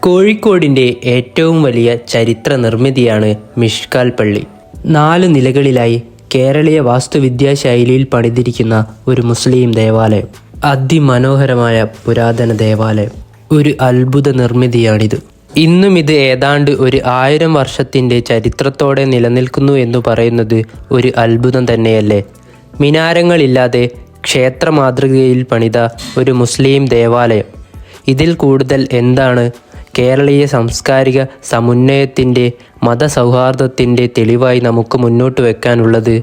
കോഴിക്കോടിൻ്റെ ഏറ്റവും വലിയ ചരിത്ര നിർമ്മിതിയാണ് മിഷ്കാൽ പള്ളി. 4 നിലകളിലായി കേരളീയ വാസ്തുവിദ്യാ ശൈലിയിൽ പണിതിരിക്കുന്ന ഒരു മുസ്ലിം ദേവാലയം. അതിമനോഹരമായ പുരാതന ദേവാലയം. ഒരു അത്ഭുത നിർമ്മിതിയാണിത്. ഇന്നും ഇത് ഏതാണ്ട് ഒരു 1000 വർഷത്തിൻ്റെ ചരിത്രത്തോടെ നിലനിൽക്കുന്നു എന്ന് പറയുന്നത് ഒരു അത്ഭുതം തന്നെയല്ലേ. മിനാരങ്ങളില്ലാതെ ക്ഷേത്ര മാതൃകയിൽ പണിത ഒരു മുസ്ലിം ദേവാലയം. ഇതിൽ കൂടുതൽ എന്താണ് കേരളീയ സാംസ്കാരിക സമുന്നയത്തിൻ്റെ മതസൗഹാർദ്ദത്തിൻ്റെ തെളിവായി നമുക്ക് മുന്നോട്ട് വെക്കാനുള്ളത്?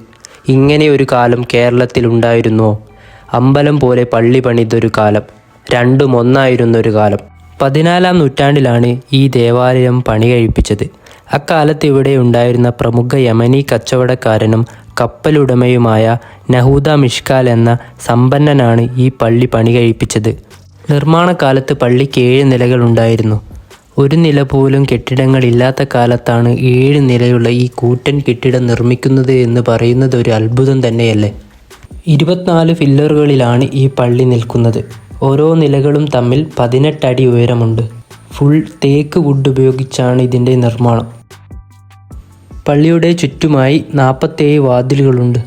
ഇങ്ങനെ ഒരു കാലം കേരളത്തിലുണ്ടായിരുന്നോ? അമ്പലം പോലെ പള്ളി പണിതൊരു കാലം, രണ്ടും ഒന്നായിരുന്നൊരു കാലം. 14-ാം നൂറ്റാണ്ടിലാണ് ഈ ദേവാലയം പണി കഴിപ്പിച്ചത്. അക്കാലത്ത് ഇവിടെ ഉണ്ടായിരുന്ന പ്രമുഖ യമനി കച്ചവടക്കാരനും കപ്പലുടമയുമായ നഹൂദ മിഷ്കാൽ എന്ന സമ്പന്നനാണ് ഈ പള്ളി പണി കഴിപ്പിച്ചത്. നിർമ്മാണകാലത്ത് പള്ളിക്ക് 7 നിലകളുണ്ടായിരുന്നു. ഒരു നില പോലും കെട്ടിടങ്ങളില്ലാത്ത കാലത്താണ് 7 നിലയുള്ള ഈ കൂറ്റൻ കെട്ടിടം നിർമ്മിക്കുന്നത് എന്ന് പറയുന്നത് ഒരു അത്ഭുതം തന്നെയല്ലേ. 24 ഫില്ലറുകളിലാണ് ഈ പള്ളി നിൽക്കുന്നത്. ഓരോ നിലകളും തമ്മിൽ 18 അടി ഉയരമുണ്ട്. ഫുൾ തേക്ക് വുഡ് ഉപയോഗിച്ചാണ് ഇതിൻ്റെ നിർമ്മാണം. പള്ളിയുടെ ചുറ്റുമായി 47 വാതിലുകളുണ്ട്.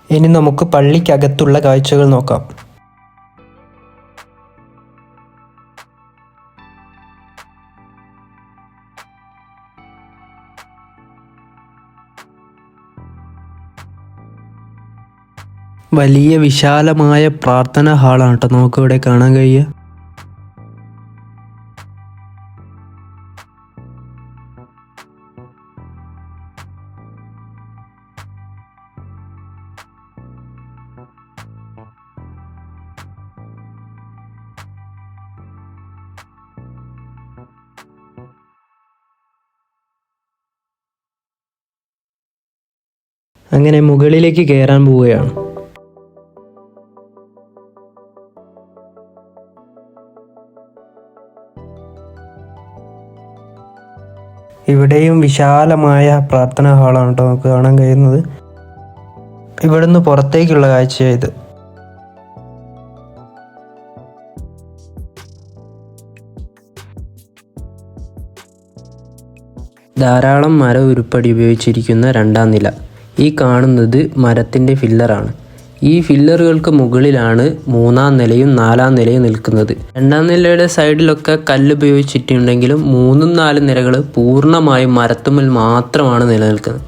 ഇനി നമുക്ക് പള്ളിക്കകത്തുള്ള കാഴ്ചകൾ നോക്കാം. വലിയ വിശാലമായ പ്രാർത്ഥനാ ഹാളാണ് കേട്ടോ നമുക്കിവിടെ കാണാൻ കഴിയുക. അങ്ങനെ മുകളിലേക്ക് കയറാൻ പോവുകയാണ്. ഇവിടെയും വിശാലമായ പ്രാർത്ഥനാ ഹാളാണ് കേട്ടോ നമുക്ക് കാണാൻ കഴിയുന്നത്. ഇവിടുന്ന് പുറത്തേക്കുള്ള കാഴ്ചയായത്. ധാരാളം മര ഉരുപ്പടി ഉപയോഗിച്ചിരിക്കുന്ന 2-ാം നില. ഈ കാണുന്നത് മരത്തിൻ്റെ ഫില്ലറാണ്. ഈ ഫില്ലറുകൾക്ക് മുകളിലാണ് 3-ാം നിലയും 4-ാം നിലയും നിൽക്കുന്നത്. 2-ാം നിലയുടെ സൈഡിലൊക്കെ കല്ലുപയോഗിച്ചിട്ടുണ്ടെങ്കിലും 3ഉം 4 നിലകൾ പൂർണ്ണമായും മരത്തുമ്മൽ മാത്രമാണ് നിലനിൽക്കുന്നത്.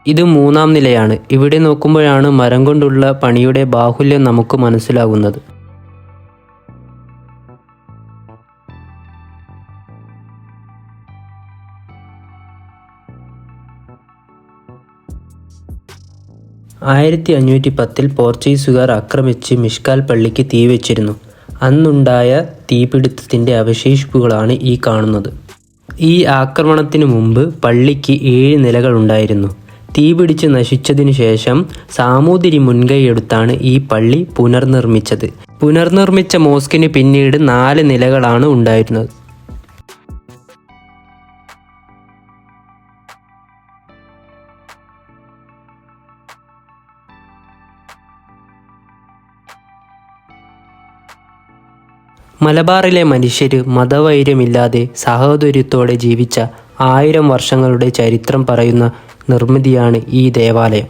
ഇത് 3-ാം നിലയാണ്. ഇവിടെ നോക്കുമ്പോഴാണ് മരം കൊണ്ടുള്ള പണിയുടെ ബാഹുല്യം നമുക്ക് മനസ്സിലാകുന്നത്. (1510) പോർച്ചുഗീസുകാർ ആക്രമിച്ച് മിഷ്കാൽ പള്ളിക്ക് തീവെച്ചിരുന്നു. അന്നുണ്ടായ തീപിടുത്തത്തിൻ്റെ അവശേഷിപ്പുകളാണ് ഈ കാണുന്നത്. ഈ ആക്രമണത്തിന് മുമ്പ് പള്ളിക്ക് 7 നിലകളുണ്ടായിരുന്നു. തീപിടിച്ച് നശിച്ചതിനു ശേഷം സാമൂതിരി മുൻകൈയെടുത്താണ് ഈ പള്ളി പുനർനിർമ്മിച്ചത്. പുനർനിർമ്മിച്ച മോസ്കിന് പിന്നീട് 4 നിലകളാണ് ഉണ്ടായിരുന്നത്. മലബാറിലെ മനുഷ്യർ മതവൈര്യമില്ലാതെ സഹോദര്യത്തോടെ ജീവിച്ച 1000 വർഷങ്ങളുടെ ചരിത്രം പറയുന്ന നിർമ്മിതിയാണ് ഈ ദേവാലയം.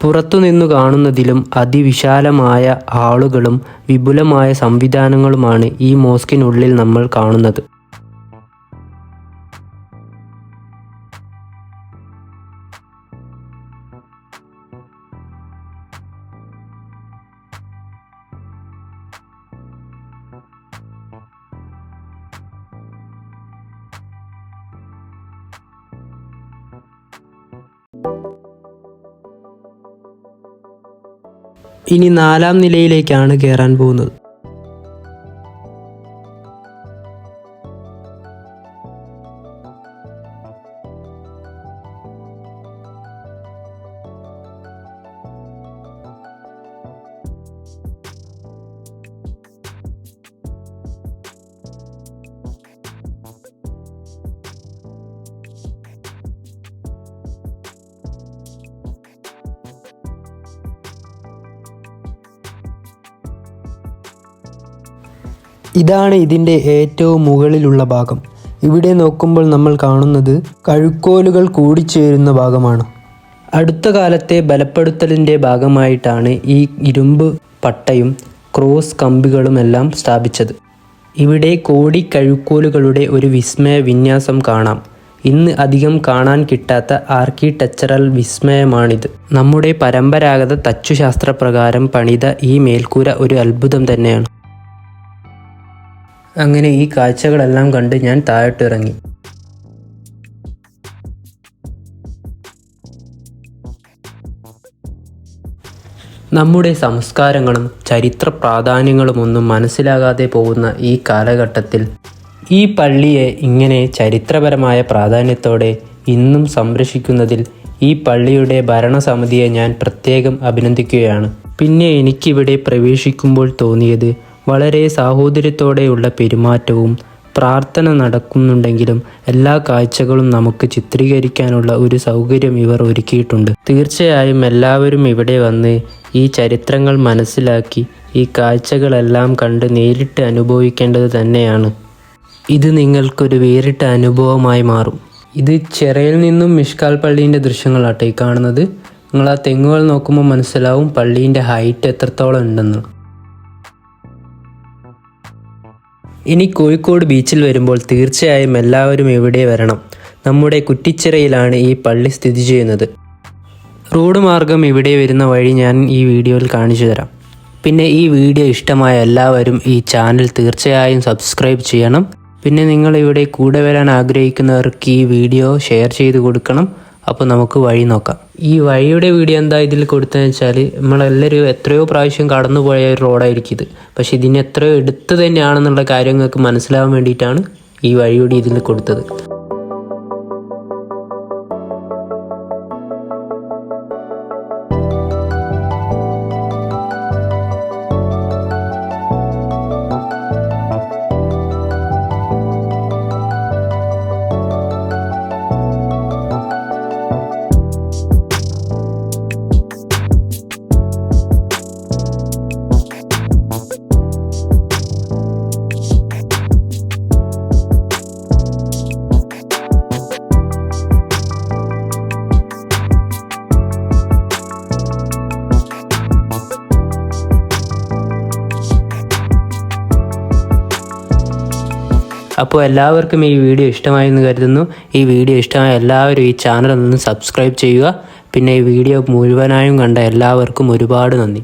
പുറത്തുനിന്നു കാണുന്നതിലും അതിവിശാലമായ ഹാളുകളും വിപുലമായ സംവിധാനങ്ങളുമാണ് ഈ മോസ്കിനുള്ളിൽ നമ്മൾ കാണുന്നത്. ഇനി 4-ാം നിലയിലേക്കാണ് കയറാൻ പോകുന്നത്. ഇതാണ് ഇതിൻ്റെ ഏറ്റവും മുകളിലുള്ള ഭാഗം. ഇവിടെ നോക്കുമ്പോൾ നമ്മൾ കാണുന്നത് കഴുക്കോലുകൾ കൂടിച്ചേരുന്ന ഭാഗമാണ്. അടുത്ത കാലത്തെ ബലപ്പെടുത്തലിൻ്റെ ഭാഗമായിട്ടാണ് ഈ ഇരുമ്പ് പട്ടയും ക്രോസ് കമ്പികളുമെല്ലാം സ്ഥാപിച്ചത്. ഇവിടെ കോടി കഴുക്കോലുകളുടെ ഒരു വിസ്മയ വിന്യാസം കാണാം. ഇന്ന് അധികം കാണാൻ കിട്ടാത്ത ആർക്കിടെക്ചറൽ വിസ്മയമാണിത്. നമ്മുടെ പരമ്പരാഗത തച്ചുശാസ്ത്രപ്രകാരം പണിത ഈ മേൽക്കൂര ഒരു അത്ഭുതം തന്നെയാണ്. അങ്ങനെ ഈ കാഴ്ചകളെല്ലാം കണ്ട് ഞാൻ താഴോട്ടിറങ്ങി. നമ്മുടെ സംസ്കാരങ്ങളും ചരിത്ര പ്രാധാന്യങ്ങളുമൊന്നും മനസ്സിലാകാതെ പോകുന്ന ഈ കാലഘട്ടത്തിൽ ഈ പള്ളിയെ ഇങ്ങനെ ചരിത്രപരമായ പ്രാധാന്യത്തോടെ ഇന്നും സംരക്ഷിക്കുന്നതിൽ ഈ പള്ളിയുടെ ഭരണസമിതിയെ ഞാൻ പ്രത്യേകം അഭിനന്ദിക്കുകയാണ്. പിന്നെ എനിക്കിവിടെ പ്രവേശിക്കുമ്പോൾ തോന്നിയത് വളരെ സാഹോദര്യത്തോടെയുള്ള പെരുമാറ്റവും, പ്രാർത്ഥന നടക്കുന്നുണ്ടെങ്കിലും എല്ലാ കാഴ്ചകളും നമുക്ക് ചിത്രീകരിക്കാനുള്ള ഒരു സൗകര്യം ഇവർ ഒരുക്കിയിട്ടുണ്ട്. തീർച്ചയായും എല്ലാവരും ഇവിടെ വന്ന് ഈ ചരിത്രങ്ങൾ മനസ്സിലാക്കി ഈ കാഴ്ചകളെല്ലാം കണ്ട് നേരിട്ട് അനുഭവിക്കേണ്ടത് തന്നെയാണ്. ഇത് നിങ്ങൾക്കൊരു വേറിട്ട അനുഭവമായി മാറും. ഇത് ചിറയിൽ നിന്നും മിഷ്കാൽ പള്ളീൻ്റെ ദൃശ്യങ്ങളാട്ടെ ഈ കാണുന്നത്. നിങ്ങൾ ആ തെങ്ങുകൾ നോക്കുമ്പോൾ മനസ്സിലാവും പള്ളീൻ്റെ ഹൈറ്റ് എത്രത്തോളം ഉണ്ടെന്ന്. ഇനി കോഴിക്കോട് ബീച്ചിൽ വരുമ്പോൾ തീർച്ചയായും എല്ലാവരും ഇവിടെ വരണം. നമ്മുടെ കുറ്റിച്ചിറയിലാണ് ഈ പള്ളി സ്ഥിതി ചെയ്യുന്നത്. റോഡ് മാർഗം ഇവിടെ വരുന്ന വഴി ഞാൻ ഈ വീഡിയോയിൽ കാണിച്ചു തരാം. പിന്നെ ഈ വീഡിയോ ഇഷ്ടമായ എല്ലാവരും ഈ ചാനൽ തീർച്ചയായും സബ്സ്ക്രൈബ് ചെയ്യണം. പിന്നെ നിങ്ങൾ ഇവിടെ കൂടെ വരാൻ ആഗ്രഹിക്കുന്നവർക്ക് ഈ വീഡിയോ ഷെയർ ചെയ്ത് കൊടുക്കണം. അപ്പോൾ നമുക്ക് വഴി നോക്കാം. ഈ വഴിയുടെ വീഡിയോ എന്താ ഇതിൽ കൊടുത്തതെന്ന് വെച്ചാൽ, നമ്മളെല്ലാവരും എത്രയോ പ്രാവശ്യം കടന്നുപോയ ഒരു റോഡായിരിക്കും ഇത്. പക്ഷേ ഇതിന് എത്രയോ എടുത്ത് തന്നെയാണെന്നുള്ള കാര്യങ്ങൾക്ക് മനസ്സിലാവാൻ വേണ്ടിയിട്ടാണ് ഈ വഴിയുടെ ഇതിൽ കൊടുത്തത്. അപ്പോൾ എല്ലാവർക്കും ഈ വീഡിയോ ഇഷ്ടമായെന്ന് കരുതുന്നു. ഈ വീഡിയോ ഇഷ്ടമായ എല്ലാവരും ഈ ചാനൽ ഒന്ന് സബ്സ്ക്രൈബ് ചെയ്യുക. പിന്നെ ഈ വീഡിയോ മുഴുവനായും കണ്ട എല്ലാവർക്കും ഒരുപാട് നന്ദി.